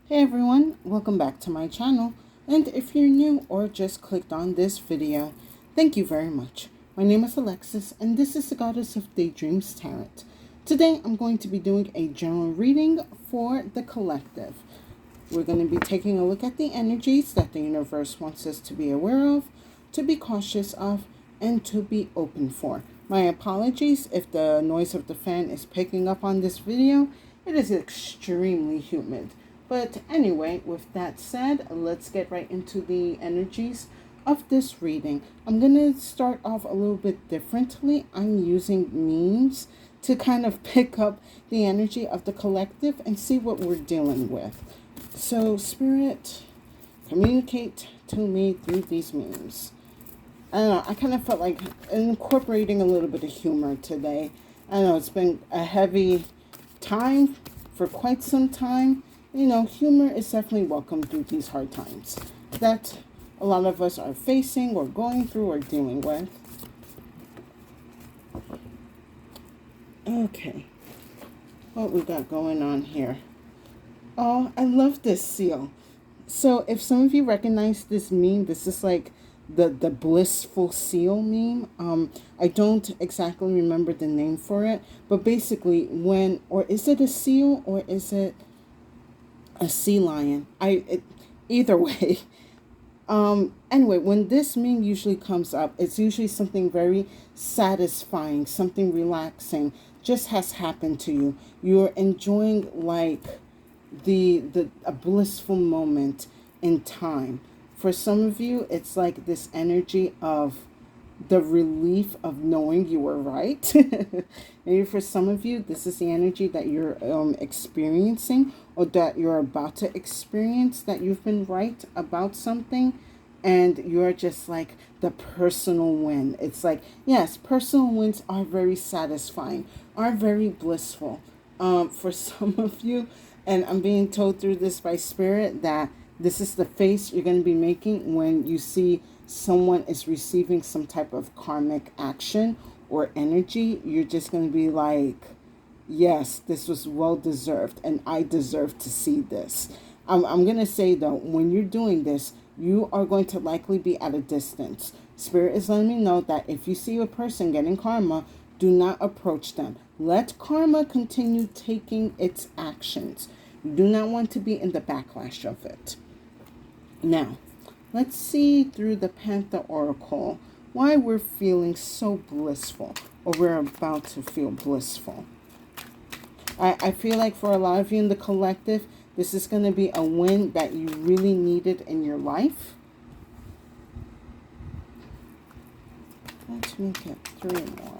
Hey everyone, welcome back to my channel. And if you're new or just clicked on this video, thank you very much. My name is Alexis and this is the Goddess of Daydreams Tarot. Today I'm going to be doing a general reading for the collective. We're going to be taking a look at the energies that the universe wants us to be aware of, to be cautious of, and to be open for. My apologies if the noise of the fan is picking up on this video. It is extremely humid. But anyway, with that said, let's get right into the energies of this reading. I'm going to start off a little bit differently. I'm using memes to kind of pick up the energy of the collective and see what we're dealing with. So, Spirit, communicate to me through these memes. I don't know, I kind of felt like incorporating a little bit of humor today. I know it's been a heavy time for quite some time. You know, humor is definitely welcome through these hard times that a lot of us are facing or going through or dealing with. Okay, what we got going on here? Oh, I love this seal. So if some of you recognize this meme, this is like the blissful seal meme. I don't exactly remember the name for it, but basically or is it a seal or is it a sea lion? Either way. Anyway, when this meme usually comes up, it's usually something very satisfying, something relaxing just has happened to you. You're enjoying like a blissful moment in time. For some of you, it's like this energy of the relief of knowing you were right. Maybe for some of you, this is the energy that you're experiencing or that you're about to experience, that you've been right about something and you're just like the personal win. It's like, yes, personal wins are very satisfying, are very blissful. For some of you, and I'm being told through this by Spirit that this is the face you're going to be making when you see someone is receiving some type of karmic action or energy. You're just going to be like, yes, this was well deserved and I deserve to see this. I'm going to say though, when you're doing this, you are going to likely be at a distance. Spirit is letting me know that if you see a person getting karma, do not approach them. Let karma continue taking its actions. You do not want to be in the backlash of it. Now, let's see through the Panther Oracle why we're feeling so blissful, or we're about to feel blissful. I feel like for a lot of you in the collective, this is going to be a win that you really needed in your life. Let me get 3 more.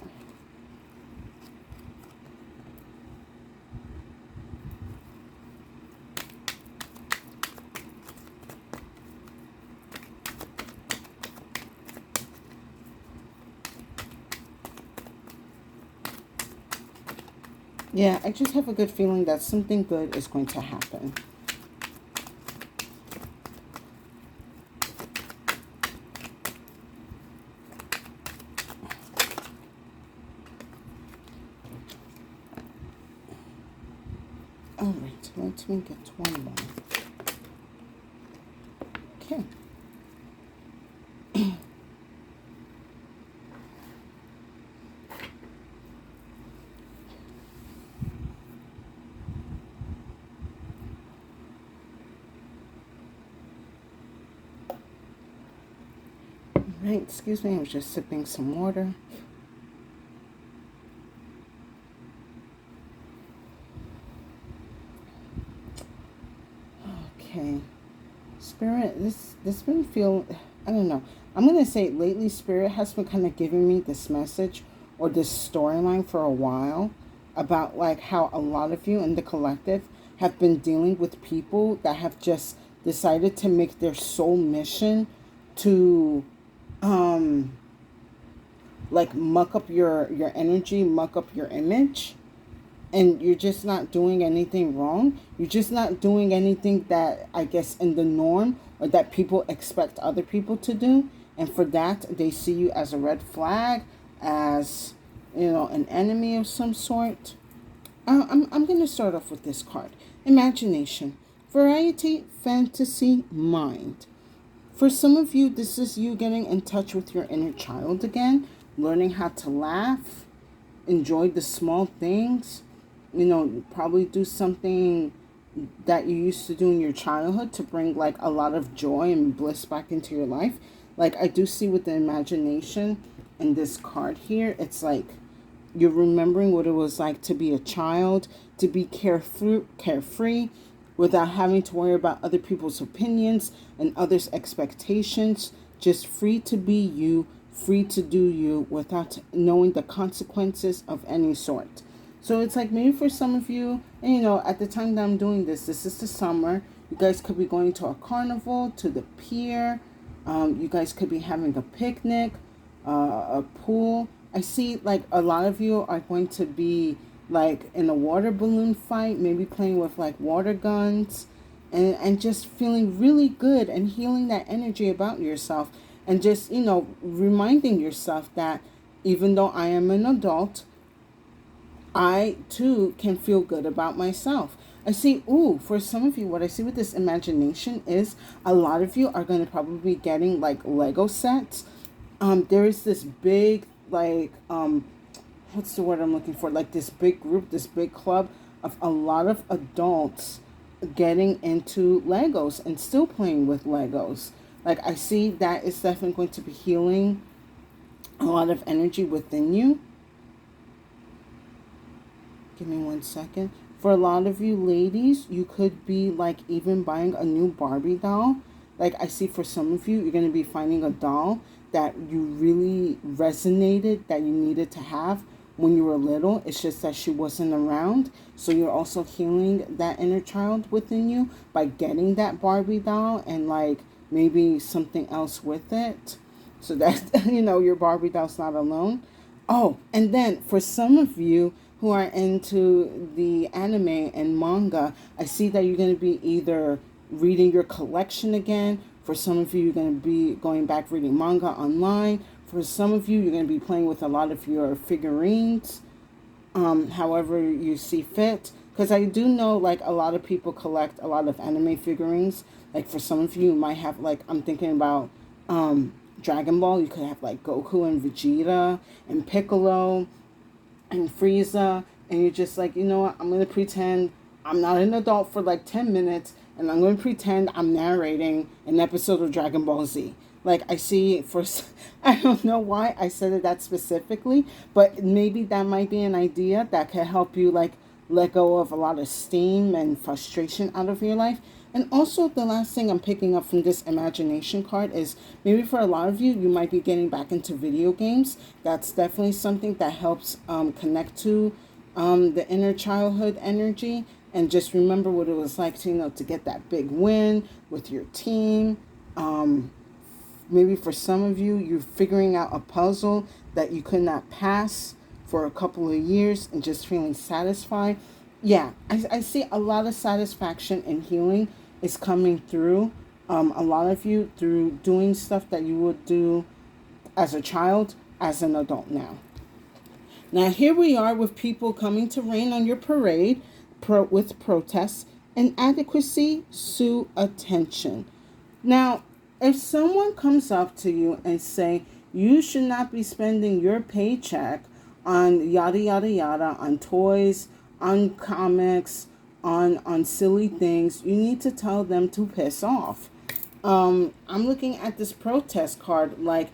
Yeah, I just have a good feeling that something good is going to happen. All right, let me get 1 more. Okay. Right, excuse me, I was just sipping some water. Okay. Spirit, this been feel, I don't know. I'm going to say lately Spirit has been kind of giving me this message or this storyline for a while about like how a lot of you in the collective have been dealing with people that have just decided to make their sole mission to like muck up your energy, muck up your image, and you're just not doing anything wrong. You're just not doing anything that I guess in the norm or that people expect other people to do, and for that they see you as a red flag, as an enemy of some sort. I'm going to start off with this card, imagination. Variety, fantasy, mind. For some of you, this is you getting in touch with your inner child again, learning how to laugh, enjoy the small things, probably do something that you used to do in your childhood to bring like a lot of joy and bliss back into your life. Like I do see with the imagination in this card here, it's like you're remembering what it was like to be a child, to be carefree without having to worry about other people's opinions and others' expectations, just free to be you, free to do you without knowing the consequences of any sort. So it's like maybe for some of you, and at the time that I'm doing this is the summer. You guys could be going to a carnival, to the pier. You guys could be having a picnic, a pool. I see like a lot of you are going to be like in a water balloon fight, maybe playing with like water guns, and just feeling really good and healing that energy about yourself, and just reminding yourself that even though I am an adult, I too can feel good about myself. I see, for some of you, what I see with this imagination is a lot of you are going to probably be getting like Lego sets. There is this big, like, what's the word I'm looking for? Like this big group, this big club of a lot of adults getting into Legos and still playing with Legos. Like I see that is definitely going to be healing a lot of energy within you. Give me 1 second. For a lot of you ladies, you could be like even buying a new Barbie doll. Like I see for some of you, you're going to be finding a doll that you really resonated, that you needed to have when you were little. It's just that she wasn't around. So you're also healing that inner child within you by getting that Barbie doll and like maybe something else with it. So that, your Barbie doll's not alone. Oh, and then for some of you who are into the anime and manga, I see that you're going to be either reading your collection again. For some of you, you're going to be going back reading manga online. For some of you, you're going to be playing with a lot of your figurines, however you see fit. Because I do know, like, a lot of people collect a lot of anime figurines. Like, for some of you might have, like, I'm thinking about Dragon Ball. You could have, like, Goku and Vegeta and Piccolo and Frieza, and you're just like, what, I'm going to pretend I'm not an adult for like 10 minutes, and I'm going to pretend I'm narrating an episode of Dragon Ball Z. Like I see I don't know why I said it that specifically, but maybe that might be an idea that could help you like let go of a lot of steam and frustration out of your life. And also the last thing I'm picking up from this imagination card is maybe for a lot of you, you might be getting back into video games. That's definitely something that helps connect to the inner childhood energy, and just remember what it was like to, to get that big win with your team. Maybe for some of you, you're figuring out a puzzle that you could not pass for a couple of years and just feeling satisfied. Yeah, I see a lot of satisfaction and healing is coming through. A lot of you through doing stuff that you would do as a child, as an adult now. Now here we are with people coming to rain on your parade with protests. Inadequacy, sue attention. Now, if someone comes up to you and say, you should not be spending your paycheck on yada, yada, yada, on toys, on comics, on silly things, you need to tell them to piss off. I'm looking at this protest card, like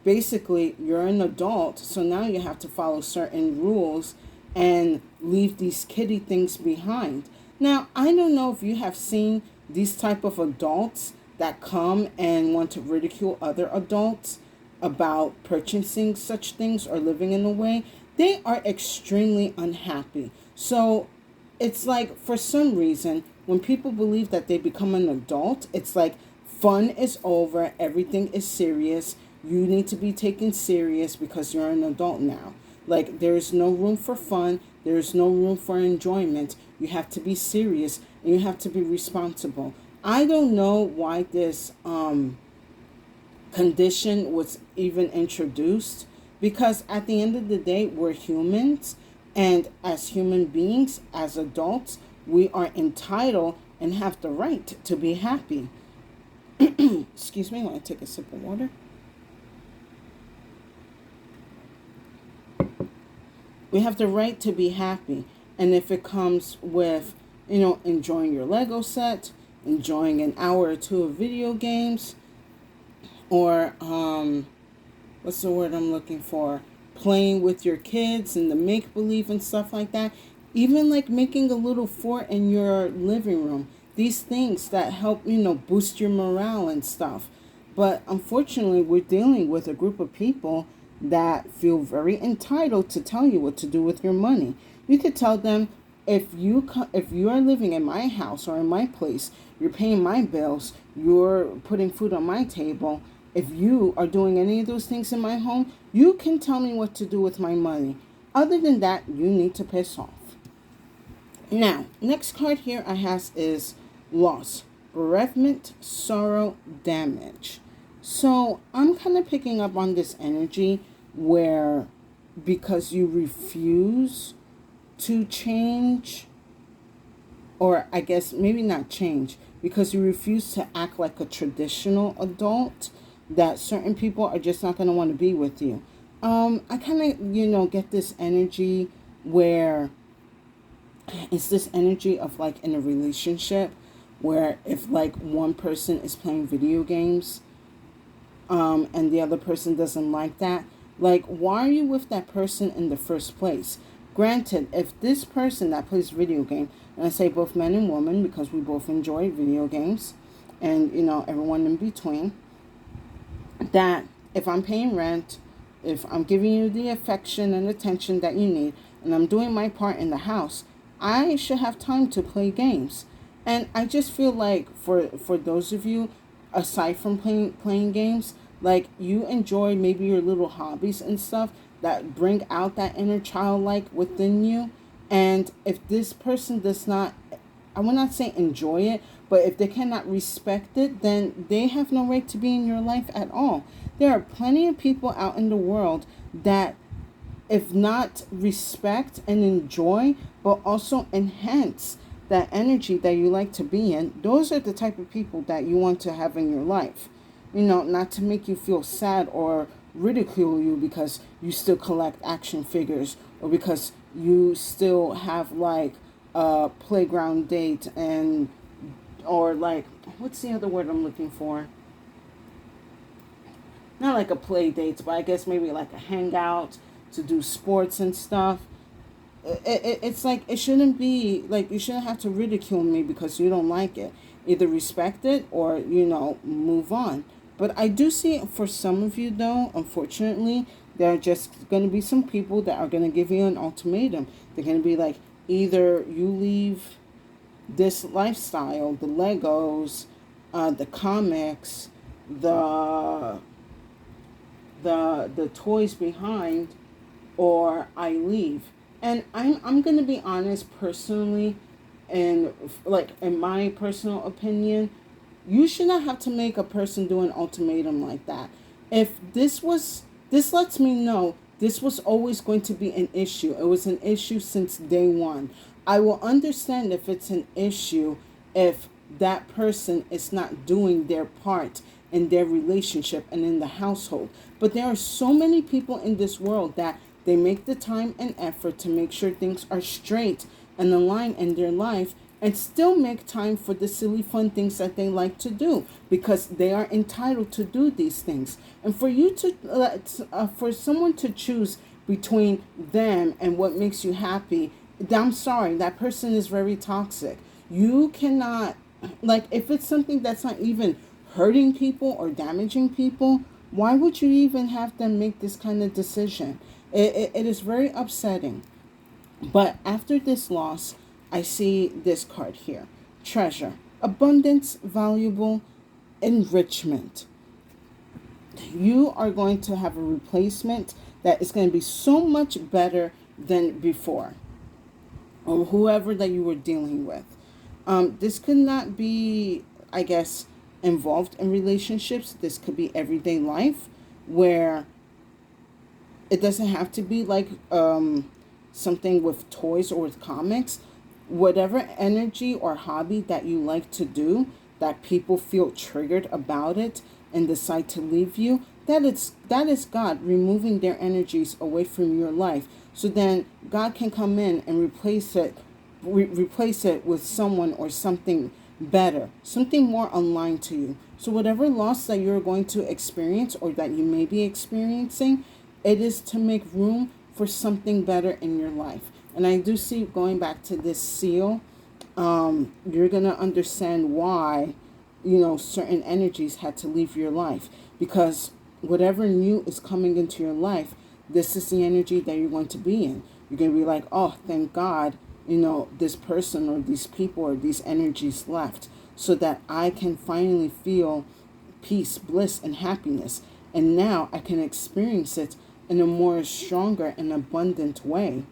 basically you're an adult, so now you have to follow certain rules and leave these kiddie things behind. Now, I don't know if you have seen these type of adults that come and want to ridicule other adults about purchasing such things or living in a way. They are extremely unhappy. So it's like for some reason, when people believe that they become an adult, it's like fun is over, everything is serious. You need to be taken serious because you're an adult now. Like there is no room for fun. There is no room for enjoyment. You have to be serious and you have to be responsible. I don't know why this condition was even introduced, because at the end of the day, we're humans, and as human beings, as adults, we are entitled and have the right to be happy. Excuse me, I want to take a sip of water. We have the right to be happy. And if it comes with, enjoying your Lego set, enjoying an hour or two of video games, or, what's the word I'm looking for? Playing with your kids and the make-believe and stuff like that. Even like making a little fort in your living room. These things that help, boost your morale and stuff. But unfortunately, we're dealing with a group of people that feel very entitled to tell you what to do with your money. You could tell them, if you are living in my house or in my place, you're paying my bills, you're putting food on my table. If you are doing any of those things in my home, you can tell me what to do with my money. Other than that, you need to piss off. Now, next card here I have is loss, bereavement, sorrow, damage. So I'm kind of picking up on this energy where, because you refuse to change, or I guess maybe not change, because you refuse to act like a traditional adult, that certain people are just not going to want to be with you. I kind of, get this energy where it's this energy of like in a relationship where if like one person is playing video games, and the other person doesn't like that, like, why are you with that person in the first place? Granted, if this person that plays video game, and I say both men and women because we both enjoy video games, and everyone in between, that if I'm paying rent, if I'm giving you the affection and attention that you need, and I'm doing my part in the house, I should have time to play games. And I just feel like for those of you, aside from playing games, like, you enjoy maybe your little hobbies and stuff that bring out that inner childlike within you. And if this person does not, I will not say enjoy it, but if they cannot respect it, then they have no right to be in your life at all. There are plenty of people out in the world that, if not respect and enjoy, but also enhance that energy that you like to be in, those are the type of people that you want to have in your life. Not to make you feel sad or ridicule you because you still collect action figures, or because you still have like a playground date, and or like, what's the other word I'm looking for? Not like a play date, but I guess maybe like a hangout to do sports and stuff. It's like, it shouldn't be like, you shouldn't have to ridicule me because you don't like it. Either respect it or move on. But I do see it for some of you, though. Unfortunately, there are just going to be some people that are going to give you an ultimatum. They're going to be like, either you leave this lifestyle, the Legos, the comics, the toys behind, or I leave. And I'm going to be honest, personally, and like in my personal opinion, you should not have to make a person do an ultimatum like that. If this lets me know this was always going to be an issue. It was an issue since day one. I will understand if it's an issue if that person is not doing their part in their relationship and in the household. But there are so many people in this world that they make the time and effort to make sure things are straight and aligned in their life, and still make time for the silly fun things that they like to do because they are entitled to do these things. And for you to, for someone to choose between them and what makes you happy, I'm sorry, that person is very toxic. You cannot, like, if it's something that's not even hurting people or damaging people, why would you even have them make this kind of decision? It is very upsetting. But after this loss, I see this card here. Treasure, abundance, valuable, enrichment. You are going to have a replacement that is going to be so much better than before, or whoever that you were dealing with. This could not be, I guess, involved in relationships. This could be everyday life, where it doesn't have to be like something with toys or with comics. whatever energy or hobby that you like to do, that people feel triggered about it and decide to leave you, that is God removing their energies away from your life. So then God can come in and replace it with someone or something better, something more aligned to you. So whatever loss that you're going to experience or that you may be experiencing, it is to make room for something better in your life. And I do see, going back to this seal, you're going to understand why, certain energies had to leave your life. Because whatever new is coming into your life, this is the energy that you're going to be in. You're going to be like, oh, thank God, this person or these people or these energies left, so that I can finally feel peace, bliss, and happiness. And now I can experience it in a more stronger and abundant way.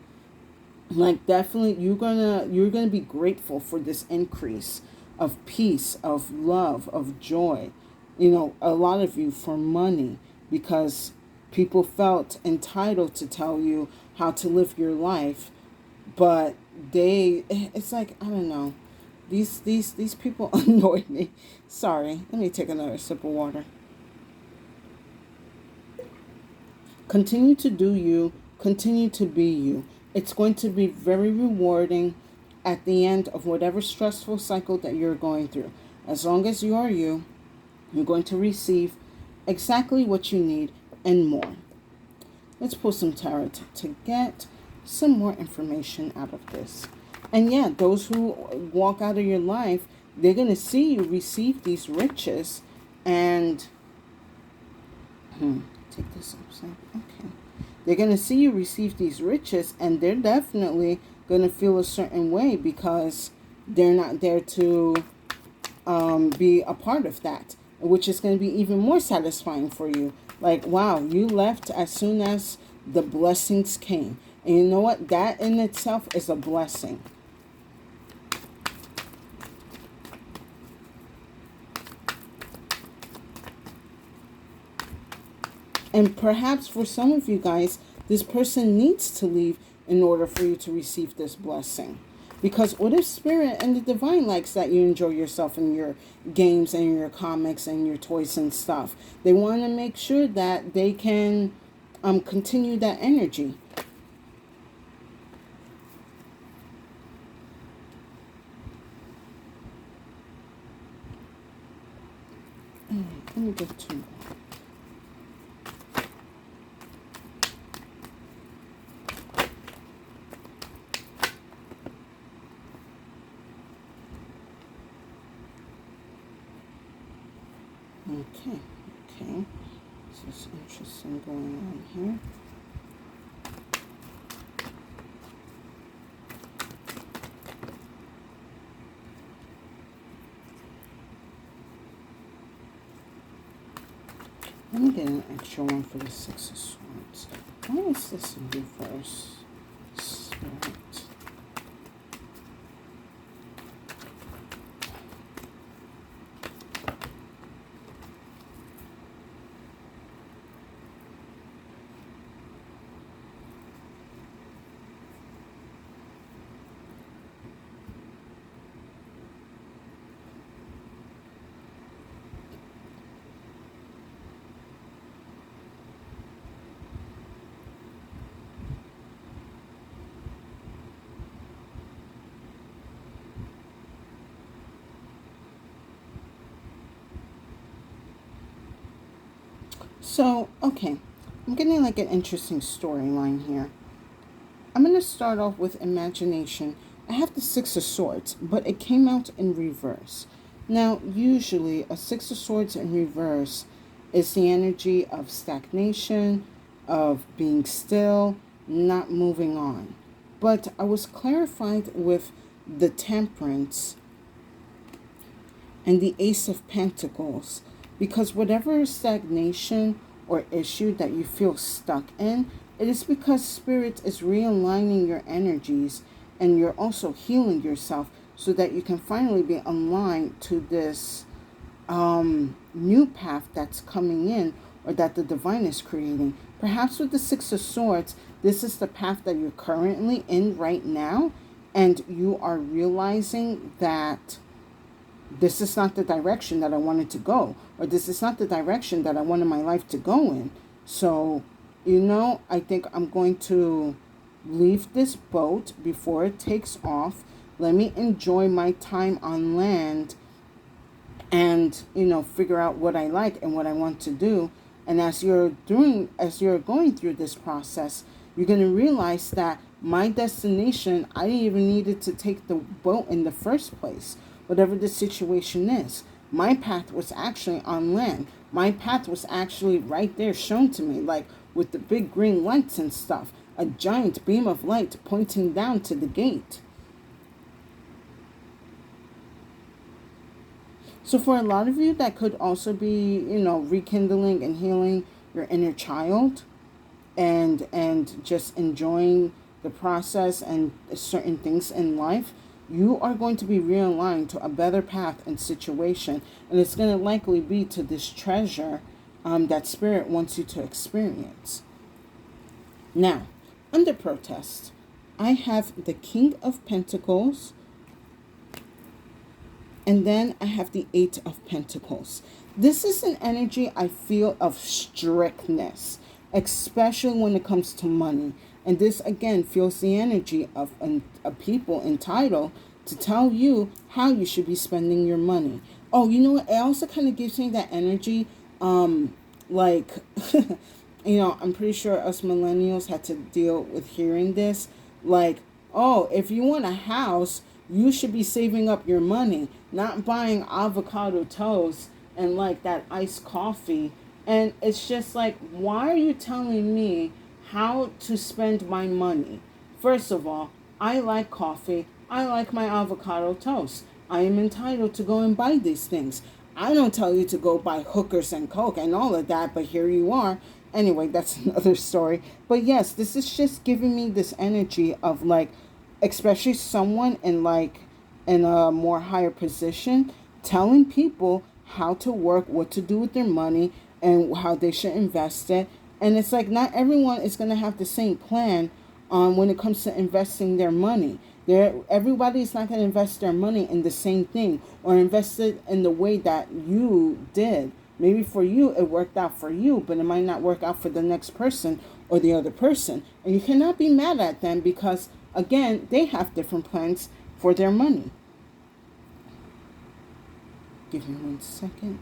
Like, definitely you're gonna be grateful for this increase of peace, of love, of joy. A lot of you, for money, because people felt entitled to tell you how to live your life, but it's like, I don't know, these people annoy me. Sorry, let me take another sip of water. Continue to do you, continue to be you. It's going to be very rewarding at the end of whatever stressful cycle that you're going through. As long as you are you, you're going to receive exactly what you need and more. Let's pull some tarot to get some more information out of this. And yeah, those who walk out of your life, they're going to see you receive these riches. And take this upside. Okay. They're going to see you receive these riches, and they're definitely going to feel a certain way, because they're not there to be a part of that, which is going to be even more satisfying for you. Like, wow, you left as soon as the blessings came. And you know what? That in itself is a blessing. And perhaps for some of you guys, this person needs to leave in order for you to receive this blessing. Because what if Spirit and the Divine likes that you enjoy yourself in your games and your comics and your toys and stuff? They want to make sure that they can continue that energy. Let me get two more. Okay. This is interesting going on here. Let me get an extra one for the Six of Swords. Why is this in reverse? Spirit. So, okay, I'm getting like an interesting storyline here. I'm going to start off with imagination. I have the Six of Swords, but it came out in reverse. Now, usually a Six of Swords in reverse is the energy of stagnation, of being still, not moving on. But I was clarified with the Temperance and the Ace of Pentacles, because whatever stagnation or issue that you feel stuck in, it is because Spirit is realigning your energies, and you're also healing yourself so that you can finally be aligned to this new path that's coming in, or that the Divine is creating. Perhaps with the Six of Swords, this is the path that you're currently in right now, and you are realizing that this is not the direction that I wanted to go, or this is not the direction that I wanted my life to go in. So, I think I'm going to leave this boat before it takes off. Let me enjoy my time on land and, figure out what I like and what I want to do. And as you're going through this process, you're going to realize that my destination, I didn't even needed to take the boat in the first place. Whatever the situation is, my path was actually on land. My path was actually right there shown to me, like with the big green lights and stuff, a giant beam of light pointing down to the gate. So for a lot of you, that could also be, rekindling and healing your inner child, and just enjoying the process and certain things in life. You are going to be realigned to a better path and situation, and it's going to likely be to this treasure that spirit wants you to experience. Now, under protest, I have the King of Pentacles, and then I have the Eight of Pentacles. This is an energy I feel of strictness, especially when it comes to money. And this, again, feels the energy of a people entitled to tell you how you should be spending your money. Oh, you know what? It also kind of gives me that energy, like, I'm pretty sure us millennials had to deal with hearing this. Like, oh, if you want a house, you should be saving up your money, not buying avocado toast and like that iced coffee. And it's just like, why are you telling me how to spend my money? First of all, I like coffee. I like my avocado toast. I am entitled to go and buy these things. I don't tell you to go buy hookers and coke and all of that, but here you are. Anyway, that's another story. But yes, this is just giving me this energy of like, especially someone in a more higher position, telling people how to work, what to do with their money, and how they should invest it. And it's like not everyone is going to have the same plan when it comes to investing their money. Everybody's not going to invest their money in the same thing or invest it in the way that you did. Maybe for you, it worked out for you, but it might not work out for the next person or the other person. And you cannot be mad at them because, again, they have different plans for their money. Give me 1 second.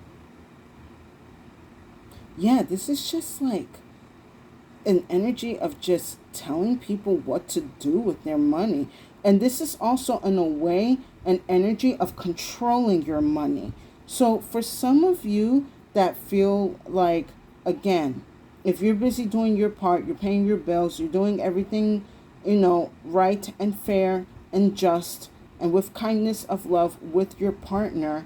Yeah, this is just like an energy of just telling people what to do with their money. And this is also, in a way, an energy of controlling your money. So for some of you that feel like, again, if you're busy doing your part, you're paying your bills, you're doing everything, right and fair and just and with kindness of love with your partner,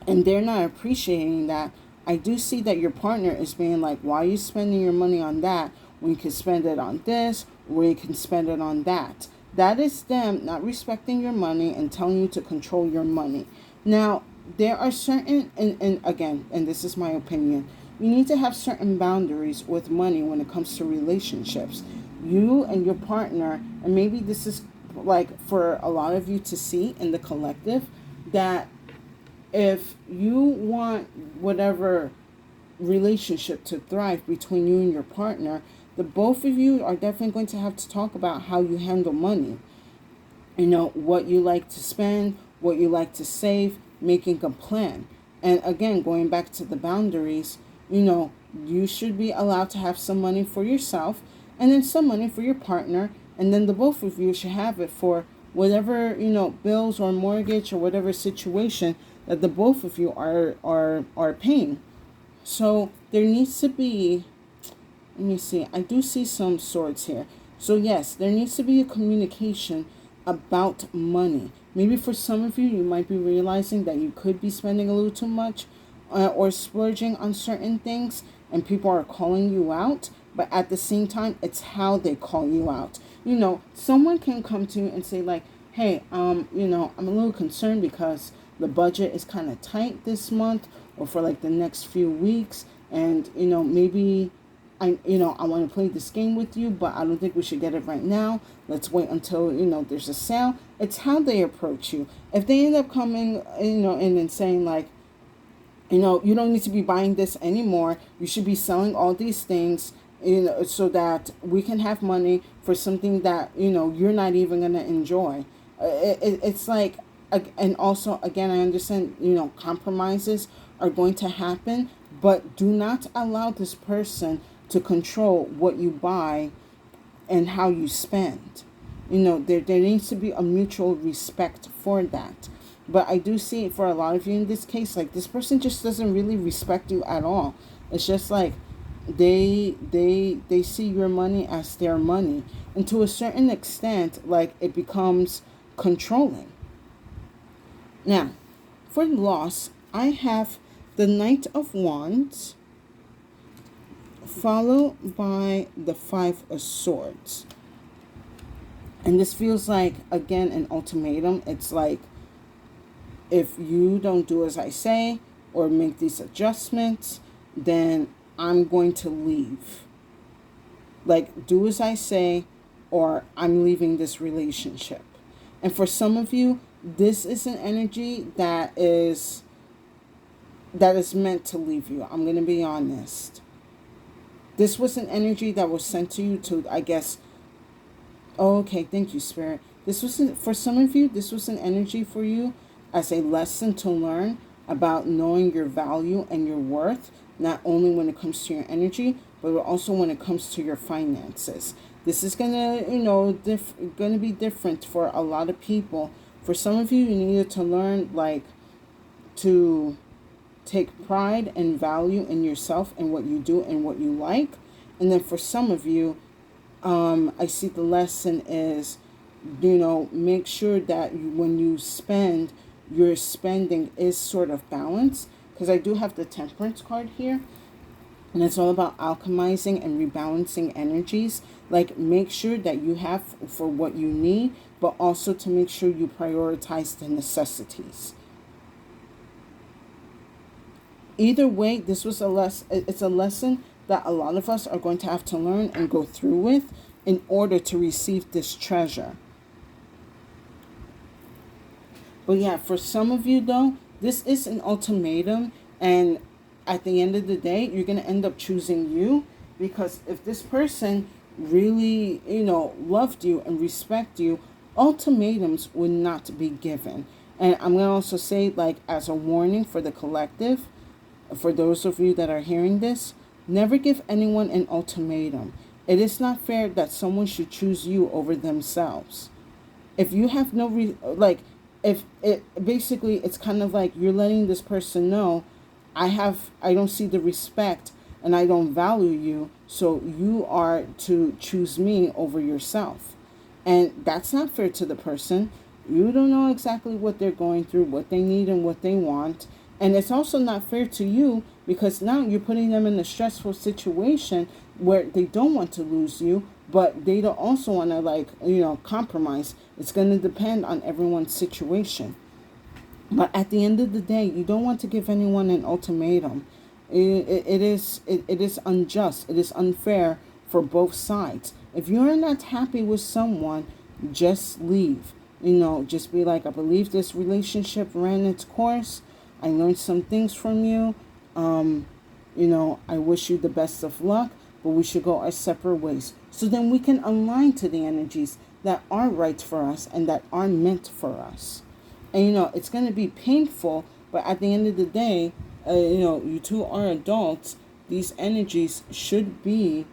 and they're not appreciating that, I do see that your partner is being like, why are you spending your money on that when you can spend it on this, or you can spend it on that? That is them not respecting your money and telling you to control your money. Now, there are certain, and again, and this is my opinion, you need to have certain boundaries with money when it comes to relationships. You and your partner, and maybe this is like for a lot of you to see in the collective, that if you want whatever relationship to thrive between you and your partner, the both of you are definitely going to have to talk about how you handle money. What you like to spend, what you like to save, making a plan. And again, going back to the boundaries, you should be allowed to have some money for yourself and then some money for your partner. And then the both of you should have it for whatever, bills or mortgage or whatever situation that the both of you are paying. So there needs to be, let me see, I do see some swords here. So yes, there needs to be a communication about money. Maybe for some of you, you might be realizing that you could be spending a little too much or splurging on certain things, and people are calling you out. But at the same time, it's how they call you out. Someone can come to you and say like, hey, I'm a little concerned because the budget is kind of tight this month or for like the next few weeks. And, maybe I want to play this game with you, but I don't think we should get it right now. Let's wait until, there's a sale. It's how they approach you. If they end up coming, in and saying like, you don't need to be buying this anymore. You should be selling all these things, so that we can have money for something that, you're not even going to enjoy. It's like, and also, again, I understand, compromises are going to happen, but do not allow this person to control what you buy and how you spend. There needs to be a mutual respect for that. But I do see it for a lot of you in this case, like this person just doesn't really respect you at all. It's just like they see your money as their money. And to a certain extent, like it becomes controlling. Now, for loss, I have the Knight of Wands followed by the Five of Swords. And this feels like, again, an ultimatum. It's like, if you don't do as I say or make these adjustments, then I'm going to leave. Like, do as I say or I'm leaving this relationship. And for some of you, this is an energy that is meant to leave you. I'm going to be honest. This was an energy that was sent to you to, I guess, okay, thank you, Spirit. For some of you, this was an energy for you as a lesson to learn about knowing your value and your worth, not only when it comes to your energy, but also when it comes to your finances. This is gonna, gonna be different for a lot of people. For some of you, you needed to learn, like, to take pride and value in yourself and what you do and what you like. And then for some of you, I see the lesson is, make sure that when you spend, your spending is sort of balanced. Because I do have the Temperance card here. And it's all about alchemizing and rebalancing energies. Like, make sure that you have for what you need, but also to make sure you prioritize the necessities. Either way, this was it's a lesson that a lot of us are going to have to learn and go through with in order to receive this treasure. But yeah, for some of you though, this is an ultimatum, and at the end of the day, you're going to end up choosing you, because if this person really, loved you and respect you, ultimatums would not be given. And I'm going to also say, like, as a warning for the collective, for those of you that are hearing this, never give anyone an ultimatum. It is not fair that someone should choose you over themselves. If you have no if it basically, it's kind of like you're letting this person know, I don't see the respect and I don't value you, so you are to choose me over yourself. And that's not fair to the person. You don't know exactly what they're going through, what they need and what they want. And it's also not fair to you, because now you're putting them in a stressful situation where they don't want to lose you, but they don't also want to compromise. It's going to depend on everyone's situation. But at the end of the day, you don't want to give anyone an ultimatum. It is unjust. It is unfair for both sides. If you're not happy with someone, just leave. Just be like, I believe this relationship ran its course. I learned some things from you. I wish you the best of luck, but we should go our separate ways. So then we can align to the energies that are right for us and that are meant for us. And, it's going to be painful, but at the end of the day, you two are adults. These energies should be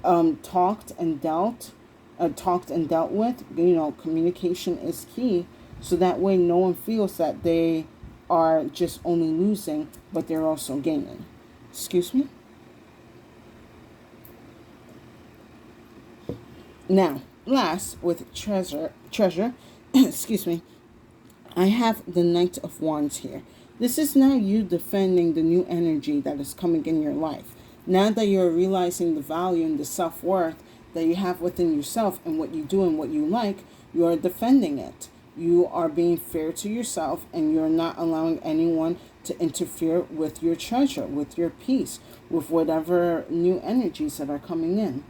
talked and dealt with. Communication is key. So that way no one feels that they are just only losing, but they're also gaining. Excuse me. Now, last with treasure, excuse me, I have the Knight of Wands here. This is now you defending the new energy that is coming in your life. Now that you're realizing the value and the self-worth that you have within yourself and what you do and what you like, you are defending it. You are being fair to yourself, and you're not allowing anyone to interfere with your treasure, with your peace, with whatever new energies that are coming in.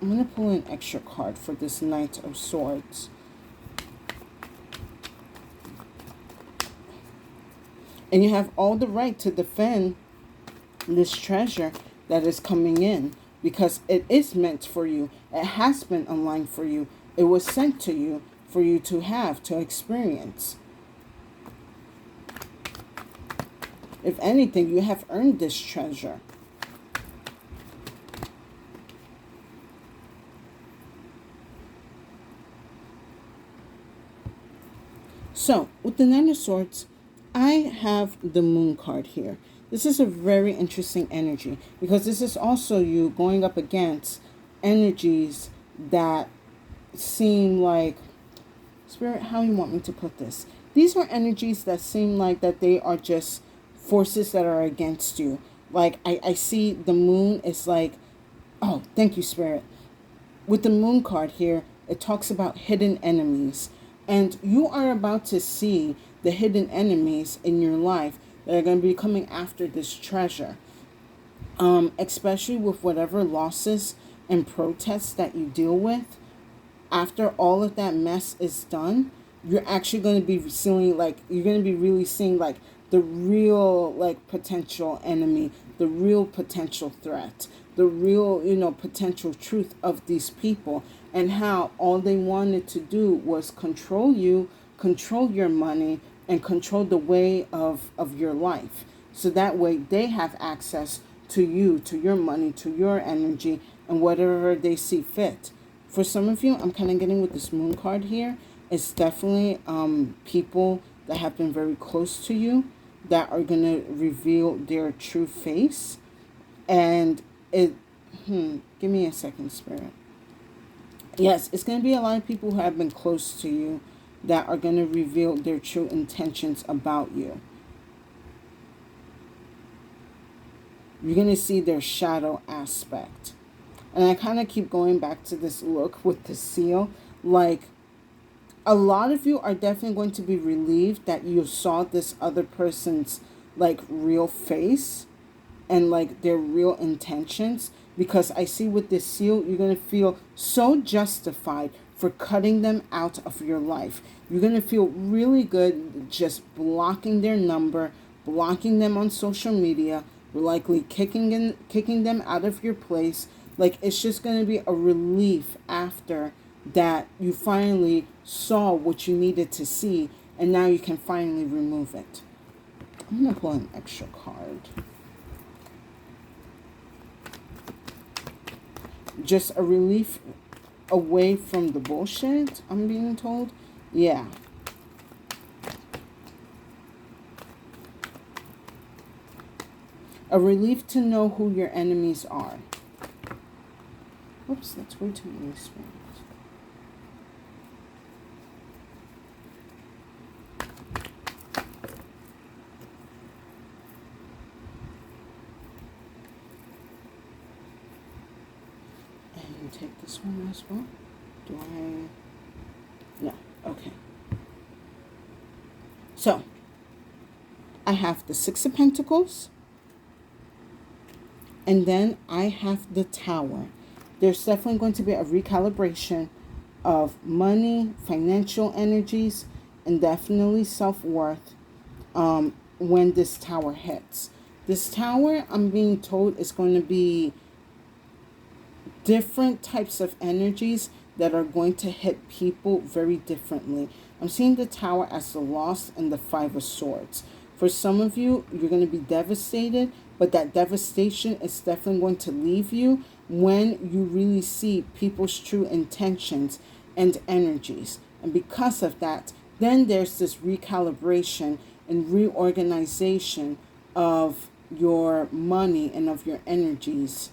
I'm going to pull an extra card for this Knight of Swords. And you have all the right to defend this treasure that is coming in, because it is meant for you. It has been aligned for you. It was sent to you for you to have, to experience. If anything, you have earned this treasure. So, with the Nine of Swords, I have the Moon card here. This is a very interesting energy, because this is also you going up against energies that seem like, Spirit, how you want me to put this? These are energies that seem like that they are just forces that are against you. Like, I see the Moon is like, oh, thank you, Spirit. With the Moon card here, it talks about hidden enemies. And you are about to see the hidden enemies in your life that are going to be coming after this treasure. Especially with whatever losses and protests that you deal with. After all of that mess is done, you're actually going to be seeing, like, you're going to be really seeing, like, the real, like, potential enemy, the real potential threat, the real, potential truth of these people, and how all they wanted to do was control you, control your money, and control the way of your life. So that way they have access to you, to your money, to your energy, and whatever they see fit. For some of you, I'm kind of getting with this Moon card here, it's definitely people that have been very close to you that are going to reveal their true face. And it, give me a second, Spirit. Yes, it's going to be a lot of people who have been close to you that are going to reveal their true intentions about you. You're going to see their shadow aspect. And I kind of keep going back to this look with the seal. Like, a lot of you are definitely going to be relieved that you saw this other person's, like, real face and, like, their real intentions. Because I see with this seal, you're going to feel so justified for cutting them out of your life. You're going to feel really good just blocking their number, blocking them on social media, likely kicking them out of your place. Like, it's just going to be a relief after that you finally saw what you needed to see, and now you can finally remove it. I'm going to pull an extra card. Just a relief away from the bullshit, I'm being told. Yeah. A relief to know who your enemies are. Oops, that's way too many spirits. And take this one as well. Do I? No. Okay. So, I have the Six of Pentacles. And then I have the Tower. There's definitely going to be a recalibration of money, financial energies, and definitely self-worth when this Tower hits. This Tower, I'm being told, is going to be different types of energies that are going to hit people very differently. I'm seeing the Tower as the loss and the Five of Swords. For some of you, you're going to be devastated, but that devastation is definitely going to leave you when you really see people's true intentions and energies. And because of that, then there's this recalibration and reorganization of your money and of your energies.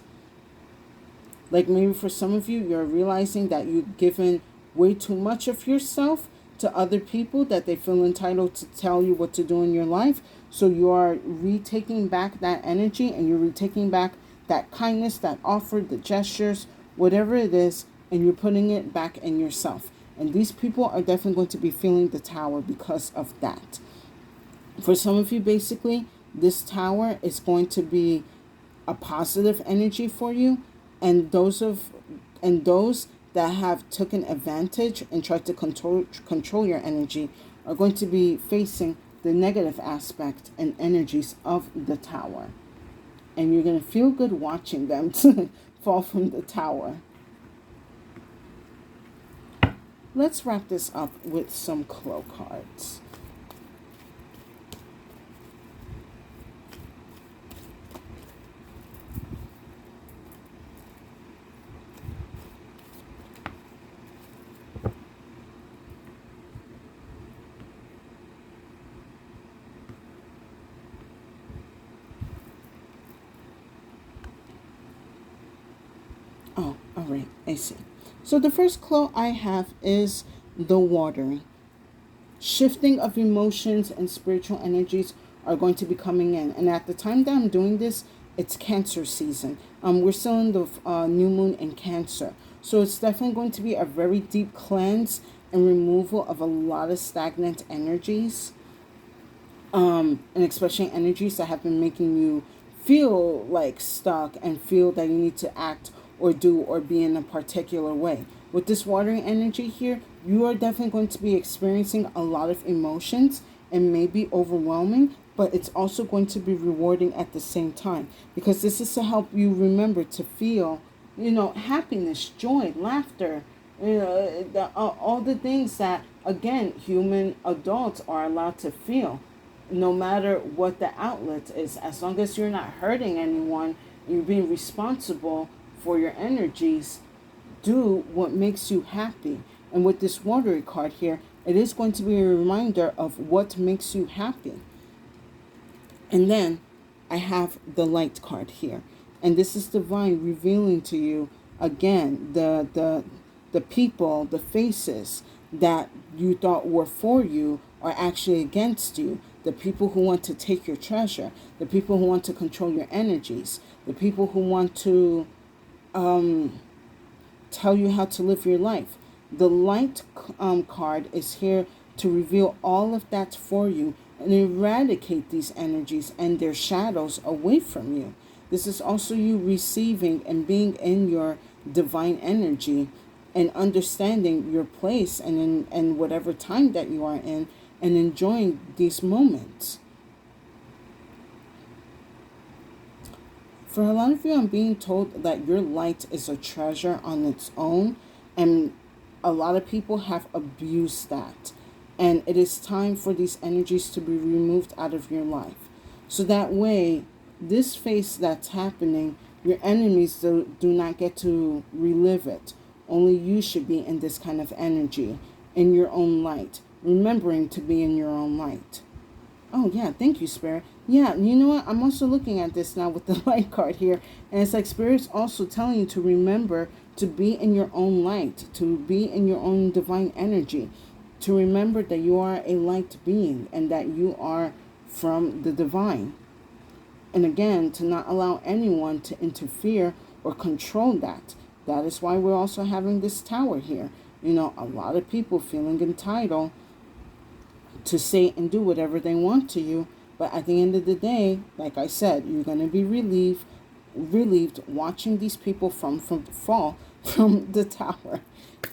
Like, maybe for some of you, you're realizing that you've given way too much of yourself to other people, that they feel entitled to tell you what to do in your life. So you are retaking back that energy, and you're retaking back that kindness, that offer, the gestures, whatever it is, and you're putting it back in yourself. And these people are definitely going to be feeling the tower because of that. For some of you, basically, this tower is going to be a positive energy for you, and those that have taken advantage and tried to control your energy are going to be facing the negative aspect and energies of the tower. And you're going to feel good watching them fall from the tower. Let's wrap this up with some Clo cards. Oh, all right, I see. So the first Clo I have is the watering. Shifting of emotions and spiritual energies are going to be coming in. And at the time that I'm doing this, it's Cancer season. We're still in the new moon in Cancer. So it's definitely going to be a very deep cleanse and removal of a lot of stagnant energies. And especially energies that have been making you feel like stuck and feel that you need to act or do or be in a particular way. With this watering energy here, you are definitely going to be experiencing a lot of emotions and maybe overwhelming, but it's also going to be rewarding at the same time, because this is to help you remember to feel, happiness, joy, laughter, all the things that, again, human adults are allowed to feel, no matter what the outlet is. As long as you're not hurting anyone, you're being responsible for your energies, do what makes you happy. And with this watery card here, it is going to be a reminder of what makes you happy. And then I have the light card here. And this is divine revealing to you, again, the people, the faces that you thought were for you are actually against you. The people who want to take your treasure, the people who want to control your energies, the people who want to tell you how to live your life. The light card is here to reveal all of that for you and eradicate these energies and their shadows away from you. This is also you receiving and being in your divine energy and understanding your place and whatever time that you are in, and enjoying these moments. For a lot of you, I'm being told that your light is a treasure on its own, and a lot of people have abused that. And it is time for these energies to be removed out of your life. So that way, this phase that's happening, your enemies do not get to relive it. Only you should be in this kind of energy, in your own light, remembering to be in your own light. Oh, yeah, thank you, Spirit. Yeah, you know what? I'm also looking at this now with the light card here. And it's like Spirit's also telling you to remember to be in your own light, to be in your own divine energy, to remember that you are a light being and that you are from the divine. And again, to not allow anyone to interfere or control that. That is why we're also having this tower here. A lot of people feeling entitled to say and do whatever they want to you. But at the end of the day, like I said, you're going to be relieved watching these people fall from the tower.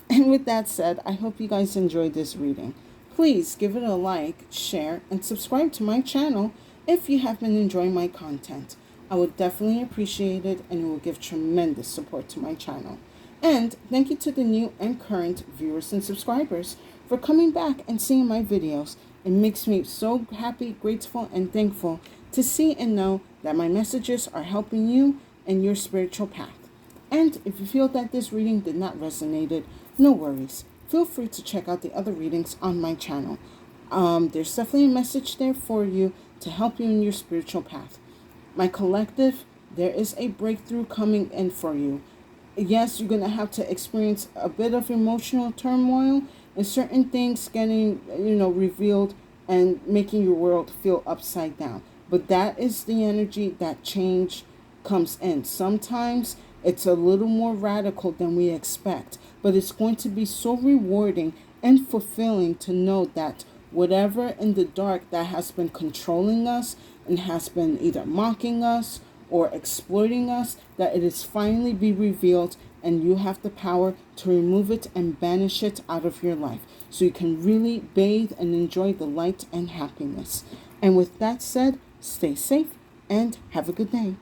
And with that said, I hope you guys enjoyed this reading. Please give it a like, share, and subscribe to my channel if you have been enjoying my content. I would definitely appreciate it, and it will give tremendous support to my channel. And thank you to the new and current viewers and subscribers for coming back and seeing my videos. It makes me so happy, grateful, and thankful to see and know that my messages are helping you in your spiritual path. And if you feel that this reading did not resonate, no worries. Feel free to check out the other readings on my channel. There's definitely a message there for you to help you in your spiritual path. My collective, there is a breakthrough coming in for you. Yes, you're going to have to experience a bit of emotional turmoil and certain things getting, revealed and making your world feel upside down. But that is the energy that change comes in. Sometimes It's a little more radical than we expect, but it's going to be so rewarding and fulfilling to know that whatever in the dark that has been controlling us and has been either mocking us or exploiting us, that it is finally be revealed, and you have the power to remove it and banish it out of your life so you can really bathe and enjoy the light and happiness. And with that said, stay safe and have a good day.